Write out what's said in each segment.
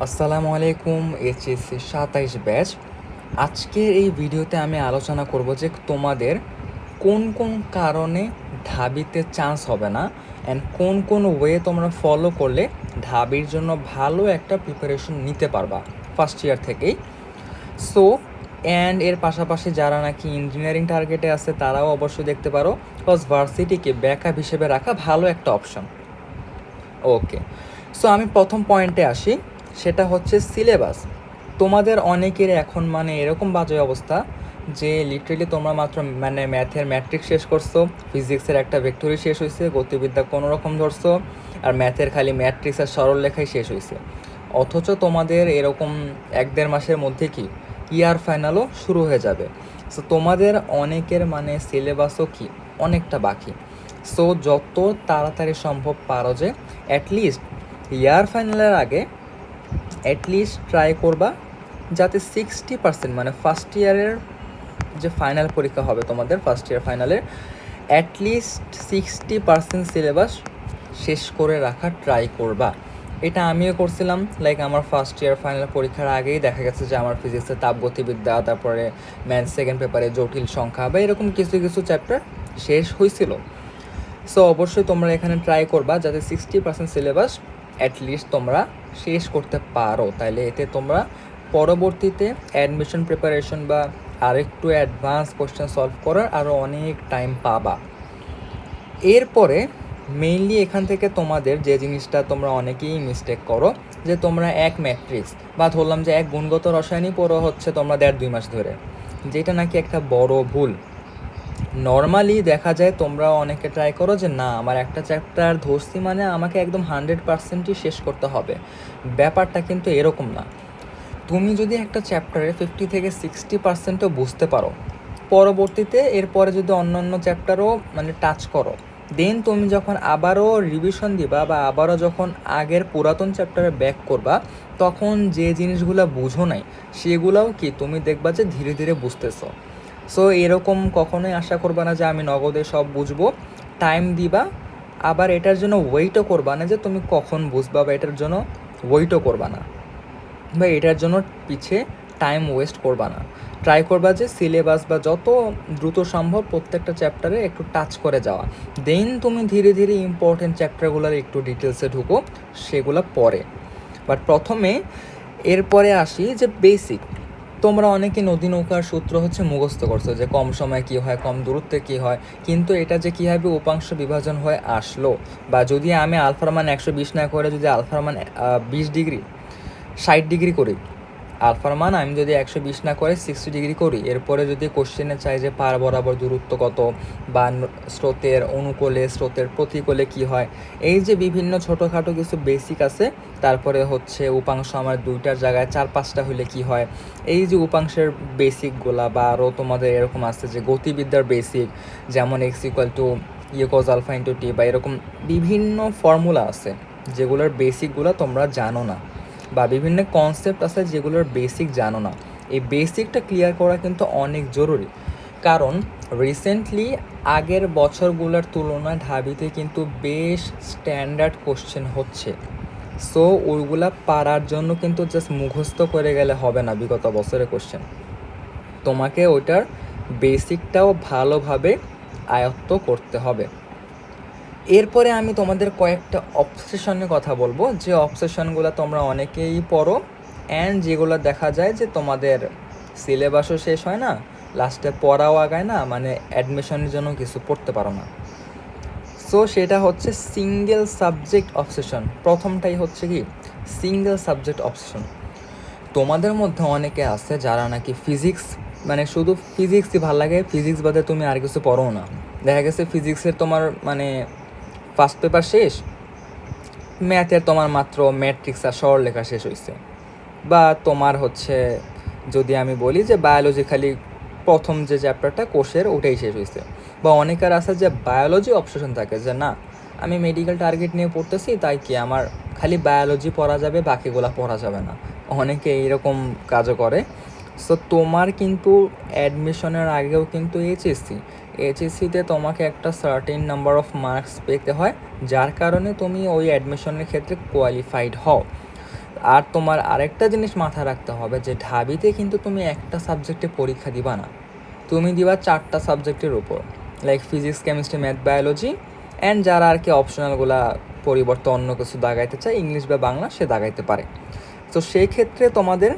আসসালামু আলাইকুম, HSC ২৭ batch. আজকের এই ভিডিওতে আমি আলোচনা করব যে তোমাদের কোন কোন কারণে ঢাবিতে চান্স হবে না অ্যান্ড কোন কোন ওয়ে তোমরা ফলো করলে ঢাবির জন্য ভালো একটা প্রিপারেশন নিতে পারবা ফার্স্ট ইয়ার থেকেই। সো এর পাশাপাশি যারা নাকি ইঞ্জিনিয়ারিং টার্গেটে আছে তারাও অবশ্যই দেখতে পারো, বিকজ ভার্সিটিকে ব্যাকআপ হিসেবে রাখা ভালো একটা অপশন। ওকে, সো আমি প্রথম পয়েন্টে আসি, সেটা হচ্ছে সিলেবাস। তোমাদের অনেকের এখন এরকম বাজে অবস্থা যে লিটারেলি তোমরা মাত্র ম্যাথের ম্যাট্রিক্স শেষ করছো, ফিজিক্সের একটা ভেক্টরি শেষ হয়েছে, গতিবিদ্যা কোনো রকম ধরছো, আর ম্যাথের খালি ম্যাট্রিক্স আর সরল লেখাই শেষ হয়েছে। অথচ তোমাদের এরকম 1-1.5 মাসের মধ্যে কি ইয়ার ফাইনালও শুরু হয়ে যাবে। সো তোমাদের অনেকের সিলেবাসও কি অনেকটা বাকি। সো যত তাড়াতাড়ি সম্ভব পারো যে অ্যাটলিস্ট ইয়ার ফাইনালের আগে অ্যাটলিস্ট ট্রাই করবা যাতে 60% ফার্স্ট ইয়ারের যে ফাইনাল পরীক্ষা হবে তোমাদের ফার্স্ট ইয়ার ফাইনালের অ্যাটলিস্ট 60% সিলেবাস শেষ করে রাখার ট্রাই করবা। এটা আমিও করছিলাম, আমার ফার্স্ট ইয়ার ফাইনাল পরীক্ষার আগেই দেখা গেছে যে আমার ফিজিক্সের তাপগতিবিদ্যা, তারপরে ম্যাথ সেকেন্ড পেপারে জটিল সংখ্যা বা এরকম কিছু কিছু চ্যাপ্টার শেষ হয়েছিল। সো অবশ্যই তোমরা এখানে ট্রাই করবা যাতে 60% সিলেবাস অ্যাটলিস্ট তোমরা শেষ করতে পারো, তাইলে এতে তোমরা পরবর্তীতে অ্যাডমিশন প্রিপারেশন বা আরেকটু অ্যাডভান্স কোশ্চেন সলভ করার আরও অনেক টাইম পাবা। এরপরে মেইনলি এখান থেকে তোমাদের যে জিনিসটা তোমরা অনেকেই মিস্টেক করো, যে তোমরা এক ম্যাট্রিক্স বা ধরলাম যে এক গুণগত রসায়নই পড়ো হচ্ছে তোমরা 1.5-2 মাস ধরে, যেটা নাকি একটা বড় ভুল। নর্মালি দেখা যায় তোমরা অনেকে ট্রাই করো যে না, আমার একটা চ্যাপ্টার ধরছি আমাকে একদম 100%ই শেষ করতে হবে। ব্যাপারটা কিন্তু এরকম না। তুমি যদি একটা চ্যাপ্টারে 50-60%ও বুঝতে পারো, পরবর্তীতে এরপরে যদি অন্য অন্য চ্যাপ্টারও টাচ করো, দেন তুমি যখন আবারও রিভিশন দিবা বা আবারও যখন আগের পুরাতন চ্যাপ্টারে ব্যাক করবা, তখন যে জিনিসগুলো বুঝো নাই সেগুলোও কি তুমি দেখবা যে ধীরে ধীরে বুঝতেছো। সো এরকম কখনোই আশা করবা না যে আমি নগদে সব বুঝবো। টাইম দিবা, আবার এটার জন্য ওয়েটও করবা না যে তুমি কখন বুঝবা, বা এটার জন্য ওয়েটও করবা না, বা এটার জন্য পিছে টাইম ওয়েস্ট করবা না। ট্রাই করবা যে সিলেবাস বা যত দ্রুত সম্ভব প্রত্যেকটা চ্যাপ্টারে একটু টাচ করে যাওয়া, দেন তুমি ধীরে ধীরে ইম্পর্টেন্ট চ্যাপ্টারগুলোর একটু ডিটেলসে ঢুকো, সেগুলো পরে। বাট প্রথমে এরপরে আসি যে বেসিক। তোমরা অনেকে নদী নৌকার সূত্র মুখস্থ করছো, যে কম সময় কী হয়, কম দূরত্বে কী হয়, কিন্তু এটা যে কীভাবে উপাংশ বিভাজন হয়ে আসলো, বা যদি আমি আলফার মান 120 না করে যদি আলফার মান 20 ডিগ্রি 60 ডিগ্রি করি, আলফার মান আমি যদি 120 না করে 60 ডিগ্রি করি, এরপরে যদি কোশ্চেনে চাই যে পার বরাবর দূরত্ব কত, বা স্রোতের অনুকূলে স্রোতের প্রতিকূলে কি হয়, এই যে বিভিন্ন ছোটোখাটো কিছু বেসিক আছে। তারপরে উপাংশ আমার 2টার জায়গায় 4-5টা হলে কি হয়, এই যে উপাংশের বেসিকগুলা, বা আরও তোমাদের এরকম আছে যে গতিবিদ্যার বেসিক, যেমন x=cos α×t, বা এরকম বিভিন্ন ফর্মুলা আছে যেগুলোর বেসিকগুলো তোমরা জানো না, বা বিভিন্ন কনসেপ্ট আছে যেগুলোর বেসিক জানো না। এই বেসিকটা ক্লিয়ার করা কিন্তু অনেক জরুরি, কারণ রিসেন্টলি আগের বছরগুলোর তুলনায় ঢাবিতে কিন্তু বেশ স্ট্যান্ডার্ড কোশ্চেন হচ্ছে। সো ওইগুলা পারার জন্য কিন্তু জাস্ট মুখস্থ করে গেলে হবে না বিগত বছরের কোশ্চেন, তোমাকে ওইটার বেসিকটাও ভালোভাবে আয়ত্ত করতে হবে। এরপরে আমি তোমাদের কয়েকটা অবসেশনের কথা বলবো, যে অবসেশনগুলো তোমরা অনেকেই পড়ো অ্যান্ড যেগুলো দেখা যায় যে তোমাদের সিলেবাসও শেষ হয় না, লাস্টে পড়াও আগায় না, অ্যাডমিশনের জন্য কিছু পড়তে পারো না। সো সেটা হচ্ছে সিঙ্গেল সাবজেক্ট অবসেশন। প্রথমটাই কি সিঙ্গেল সাবজেক্ট অবসেশন। তোমাদের মধ্যে অনেকে আছে যারা নাকি ফিজিক্স শুধু ফিজিক্সই ভালো লাগে, ফিজিক্স বাদে তুমি আর কিছু পড়ো না। দেখা গেছে ফিজিক্সের তোমার ফার্স্ট পেপার শেষ, ম্যাথের তোমার মাত্র ম্যাট্রিক্স আর সরলরেখা শেষ হয়েছে, বা তোমার যদি আমি বলি যে বায়োলজি খালি প্রথম যে চ্যাপ্টারটা কোষের ওটাই শেষ হয়েছে। বা অনেকের আছে যে বায়োলজি অবসেশন থাকে, যে না আমি মেডিকেল টার্গেট নিয়ে পড়তেছি, তাই কি আমার খালি বায়োলজি পড়া যাবে, বাকিগুলা পড়া যাবে না। অনেকে এইরকম কাজও করে। সো তোমার কিন্তু অ্যাডমিশনের আগেও কিন্তু এইচএসসিতে তোমাকে একটা সার্টেন নাম্বার অফ মার্কস পেতে হয়, যার কারণে তুমি ওই অ্যাডমিশনের ক্ষেত্রে কোয়ালিফাইড হও। আর তোমার আরেকটা জিনিস মাথায় রাখতে হবে যে ঢাবিতে কিন্তু তুমি একটা সাবজেক্টে পরীক্ষা দিবা না, তুমি দিবা 4টা সাবজেক্টের উপর, like physics, chemistry, math, biology, and যারা আর কি অপশনালগুলা পরিবর্তে অন্য কিছু দাগাইতে চায়, ইংলিশ বা বাংলা, সে দাগাইতে পারে। তো সেই ক্ষেত্রে তোমাদের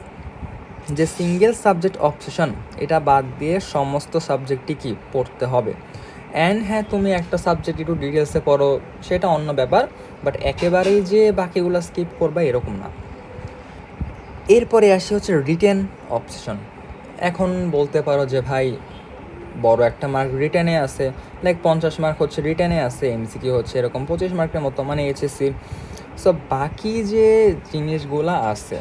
যে সিঙ্গেল সাবজেক্ট অবসেশন, এটা বাদ দিয়ে সমস্ত সাবজেক্টই কি পড়তে হবে। অ্যান্ড হ্যাঁ, তুমি একটা সাবজেক্ট একটু ডিটেলসে পড়ো, সেটা অন্য ব্যাপার, বাট একেবারেই যে বাকিগুলো স্কিপ করবা এরকম না। এরপরে আসি হচ্ছে রিটেন অবসেশন। এখন বলতে পারো যে ভাই বড় একটা মার্ক রিটেনে আছে, লাইক 50 মার্ক হচ্ছে রিটেনে আছে, এমসিকিউ হচ্ছে এরকম 25 মার্কের মতো, মানে এইচএসসি। সো বাকি যে জিনিসগুলো আছে,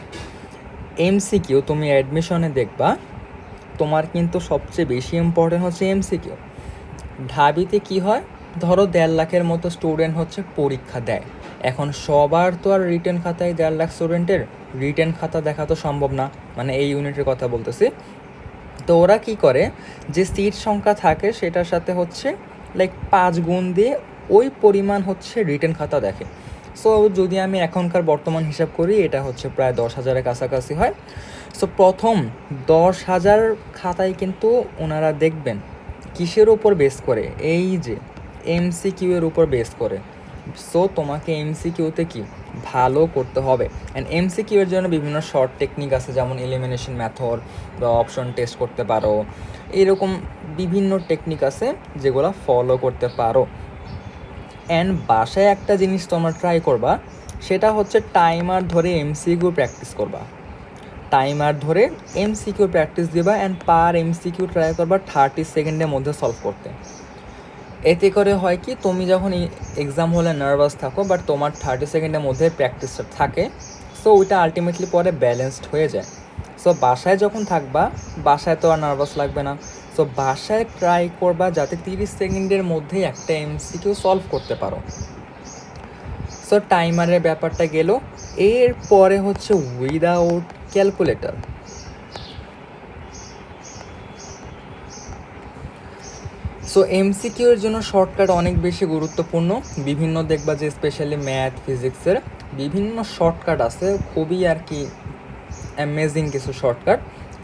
এমসিকিউ তুমি অ্যাডমিশনে দেখবা তোমার কিন্তু সবচেয়ে বেশি ইম্পর্টেন্ট হচ্ছে এমসিকিউ। ঢাবিতে কি হয়, ধরো 1.5 লাখের মতো স্টুডেন্ট হচ্ছে পরীক্ষা দেয়। এখন সবার তো আর রিটেন খাতায় 1.5 লাখ স্টুডেন্টের রিটেন খাতা দেখা তো সম্ভব না, মানে এই ইউনিটের কথা বলতেছি। তো ওরা কী করে, যে সিট সংখ্যা থাকে সেটার সাথে হচ্ছে লাইক 5 গুণ দিয়ে ওই পরিমাণ হচ্ছে রিটেন খাতা দেখে। সো যদি আমি এখনকার বর্তমান হিসাব করি, এটা হচ্ছে প্রায় 10,000-এর কাছাকাছি হয়। সো প্রথম 10,000 খাতায় কিন্তু ওনারা দেখবেন কিসের উপর বেস করে, এই যে এমসিকিউ এর উপর বেস করে। সো তোমাকে এমসিকিউতে কি ভালো করতে হবে। অ্যান্ড এমসিকিউ এর জন্য বিভিন্ন শর্ট টেকনিক আছে, যেমন এলিমিনেশন মেথড বা অপশন টেস্ট করতে পারো, এরকম বিভিন্ন টেকনিক আছে যেগুলো ফলো করতে পারো। অ্যান্ড বাসায় একটা জিনিস তোমরা ট্রাই করবা, সেটা হচ্ছে টাইমার ধরে এমসিকিউ প্র্যাকটিস করবা। টাইমার ধরে এমসিকিউ প্র্যাকটিস দিবা, অ্যান্ড পার এমসিকিউ ট্রাই করবা 30 সেকেন্ডের মধ্যে সলভ করতে। এতে করে হয় কি, তুমি যখন এক্সাম হলে নার্ভাস থাকো, বাট তোমার 30 সেকেন্ডের মধ্যে প্র্যাকটিসটা থাকে, সো ওইটা আলটিমেটলি পরে ব্যালেন্সড হয়ে যায়। সো বাসায় যখন থাকবা, বাসায় তো আর নার্ভাস লাগবে না। সো বাসায় ট্রাই করবা যাতে 30 সেকেন্ডের মধ্যেই একটা এমসিকিউ সলভ করতে পারো। সো টাইমারের ব্যাপারটা গেল। এরপরে হচ্ছে উইদাউট ক্যালকুলেটর। সো এমসিকিউর জন্য শর্টকাট অনেক বেশি গুরুত্বপূর্ণ। বিভিন্ন দেখবা যে স্পেশালি ম্যাথ, ফিজিক্সের বিভিন্ন শর্টকাট আছে, খুবই আর কি অ্যামেজিং কিছু শর্টকাট,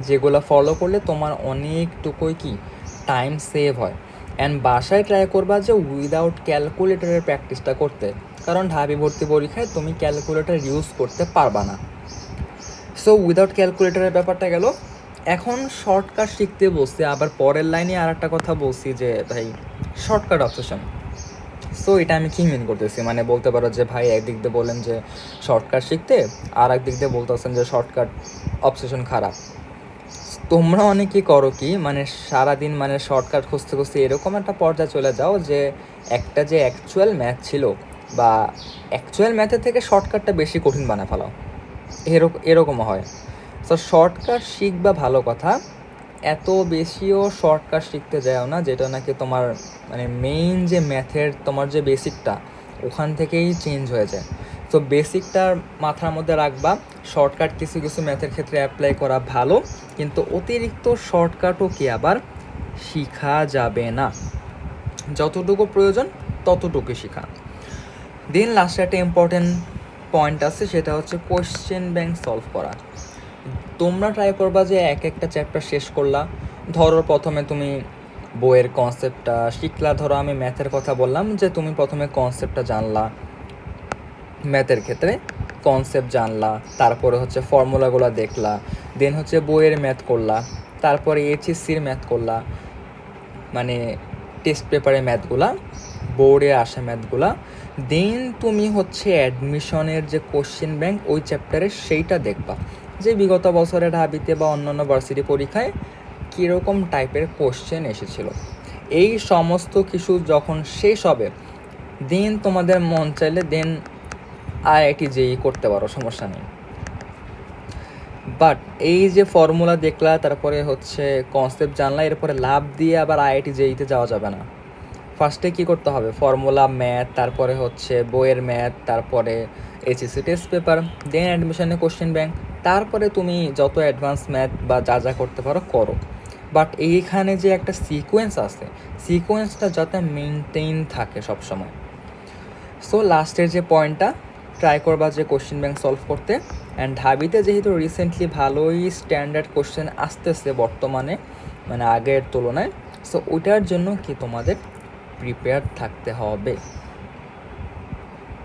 যেগুলো ফলো করলে তোমার অনেকটুকুই কি টাইম সেভ হয়। অ্যান্ড বাসায় ট্রাই করবা যে উইদাউট ক্যালকুলেটরের প্র্যাকটিসটা করতে, কারণ ঢাবি ভর্তি পরীক্ষায় তুমি ক্যালকুলেটর ইউজ করতে পারবা না। সো উইদাউট ক্যালকুলেটরের ব্যাপারটা গেল। এখন শর্টকাট শিখতে বসছি, আবার পরের লাইনে আর একটা কথা বলছি যে ভাই শর্টকাট অবসেশন। সো এটা আমি কী মিন করতেছি, মানে বলতে পারো যে ভাই একদিক দিয়ে বলেন যে শর্টকাট শিখতে, আর একদিক দিয়ে বলতেছেন যে শর্টকাট অবসেশন খারাপ। তোমরা অনেকেই করো কি, মানে সারাদিন মানে শর্টকাট খুঁজতে খুঁজতে এরকম একটা পর্যায়ে চলে যাও যে একটা যে অ্যাকচুয়াল ম্যাথ ছিল, বা অ্যাকচুয়াল ম্যাথের থেকে শর্টকাটটা বেশি কঠিন বানায় ফেলাও, এরকমও হয়। সো শর্টকাট শিখবা ভালো কথা, এত বেশিও শর্টকাট শিখতে যাও না যেটা নাকি তোমার মানে মেইন যে ম্যাথের তোমার যে বেসিকটা ওখান থেকেই চেঞ্জ হয়ে যায়। তো বেসিকটার মাথার মধ্যে রাখবা, শর্টকাট কিছু কিছু ম্যাথের ক্ষেত্রে অ্যাপ্লাই করা ভালো, কিন্তু অতিরিক্ত শর্টকাটও কি আবার শিখা যাবে না, যতটুকু প্রয়োজন ততটুকু শেখা। দেন লাস্টে একটা ইম্পর্টেন্ট পয়েন্ট আছে, সেটা হচ্ছে কোয়েশ্চেন ব্যাংক সলভ করা। তোমরা ট্রাই করবা যে এক একটা চ্যাপ্টার শেষ করলা, ধরো প্রথমে তুমি বইয়ের কনসেপ্টটা শিখলা, ধরো আমি ম্যাথের কথা বললাম যে তুমি প্রথমে কনসেপ্টটা জানলা, ম্যাথের ক্ষেত্রে কনসেপ্ট জানলা, তারপরে হচ্ছে ফর্মুলাগুলো দেখলা, দেন হচ্ছে বইয়ের ম্যাথ করলা, তারপরে এইচএসসির ম্যাথ করলা, মানে টেস্ট পেপারের ম্যাথগুলা, বোর্ডে আসা ম্যাথগুলা, দেন তুমি হচ্ছে অ্যাডমিশনের যে কোশ্চেন ব্যাংক ওই চ্যাপ্টারে সেইটা দেখবা যে বিগত বছরের ঢাবিতে বা অন্যান্য ভার্সিটি পরীক্ষায় কীরকম টাইপের কোশ্চেন এসেছিলো। এই সমস্ত কিছু যখন শেষ হবে, দেন তোমাদের মন চাইলে দেন আইআইটি জেই করতে পারো, সমস্যা নেই। বাট এই যে ফর্মুলা দেখলা, তারপরে হচ্ছে কনসেপ্ট জানলা, এরপরে লাভ দিয়ে আবার আইআইটি জেইতে যাওয়া যাবে না। ফার্স্টে কী করতে হবে, ফর্মুলা, ম্যাথ, তারপরে হচ্ছে বইয়ের ম্যাথ, তারপরে এইচএসসি টেস্ট পেপার, দেন অ্যাডমিশনে কোশ্চেন ব্যাংক, তারপরে তুমি যত অ্যাডভান্স ম্যাথ বা যা যা করতে পারো করো। বাট এইখানে যে একটা সিকোয়েন্স আছে, সিকোয়েন্সটা যাতে মেনটেইন থাকে সবসময়। সো লাস্টের যে পয়েন্টটা, ট্রাই করবা যে কোশ্চেন ব্যাংক সলভ করতে। অ্যান্ড ঢাবিতে যেহেতু রিসেন্টলি ভালোই স্ট্যান্ডার্ড কোশ্চেন আসতেছে বর্তমানে, মানে আগের তুলনায়, সো ওইটার জন্য কি তোমাদের প্রিপেয়ার থাকতে হবে।